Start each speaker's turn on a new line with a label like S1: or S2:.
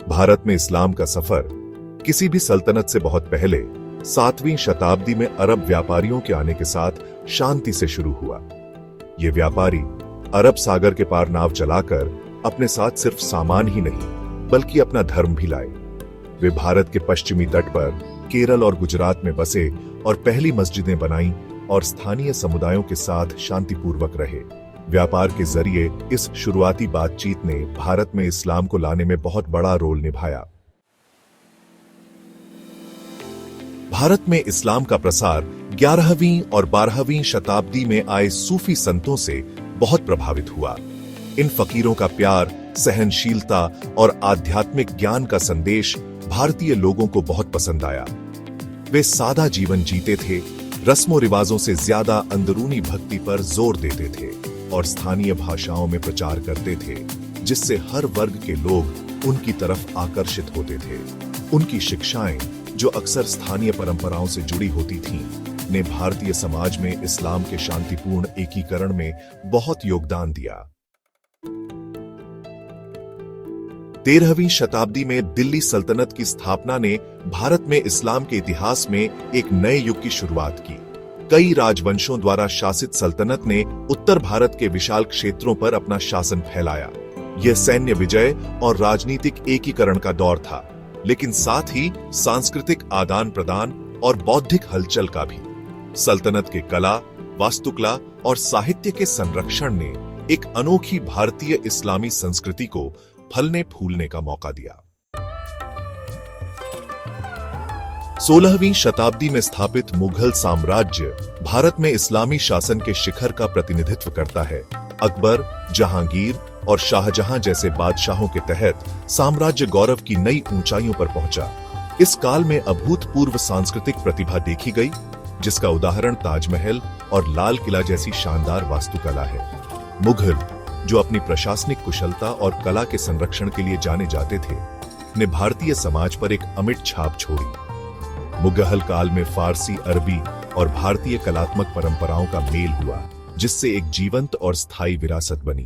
S1: भारत में इस्लाम का सफर किसी भी सल्तनत से बहुत पहले 7वीं शताब्दी में अरब व्यापारियों के आने के साथ शांति से शुरू हुआ। ये व्यापारी अरब सागर के पार नाव चलाकर अपने साथ सिर्फ सामान ही नहीं बल्कि अपना धर्म भी लाए। वे भारत के पश्चिमी तट पर केरल और गुजरात में बसे और पहली मस्जिदें बनाई और स्थानीय समुदायों के साथ शांतिपूर्वक रहे। व्यापार के जरिए इस शुरुआती बातचीत ने भारत में इस्लाम को लाने में बहुत बड़ा रोल निभाया। भारत में इस्लाम का प्रसार 11वीं और 12वीं शताब्दी में आए सूफी संतों से बहुत प्रभावित हुआ। इन फकीरों का प्यार, सहनशीलता और आध्यात्मिक ज्ञान का संदेश भारतीय लोगों को बहुत पसंद आया। वे सादा जीवन जीते थे, रस्मों रिवाजों से ज्यादा अंदरूनी भक्ति पर जोर देते थे और स्थानीय भाषाओं में प्रचार करते थे, जिससे हर वर्ग के लोग उनकी तरफ आकर्षित होते थे। उनकी शिक्षाएं, जो अक्सर स्थानीय परंपराओं से जुड़ी होती थीं, ने भारतीय समाज में इस्लाम के शांतिपूर्ण एकीकरण में बहुत योगदान दिया। 13वीं शताब्दी में दिल्ली सल्तनत की स्थापना ने भारत में इस्लाम के इतिहास में एक नए युग की शुरुआत की। कई राजवंशों द्वारा शासित सल्तनत ने उत्तर भारत के विशाल क्षेत्रों पर अपना शासन फैलाया। यह सैन्य विजय और राजनीतिक एकीकरण का दौर था, लेकिन साथ ही सांस्कृतिक आदान प्रदान और बौद्धिक हलचल का भी। सल्तनत के कला, वास्तुकला और साहित्य के संरक्षण ने एक अनोखी भारतीय इस्लामी संस्कृति को फलने फूलने का मौका दिया। 16वीं शताब्दी में स्थापित मुगल साम्राज्य भारत में इस्लामी शासन के शिखर का प्रतिनिधित्व करता है। अकबर, जहांगीर और शाहजहां जैसे बादशाहों के तहत साम्राज्य गौरव की नई ऊंचाइयों पर पहुंचा। इस काल में अभूतपूर्व सांस्कृतिक प्रतिभा देखी गई, जिसका उदाहरण ताजमहल और लाल किला जैसी शानदार वास्तुकला है। मुगल, जो अपनी प्रशासनिक कुशलता और कला के संरक्षण के लिए जाने जाते थे, ने भारतीय समाज पर एक अमिट छाप छोड़ी। मुगल काल में फारसी, अरबी और भारतीय कलात्मक परंपराओं का मेल हुआ, जिससे एक जीवंत और स्थायी विरासत बनी।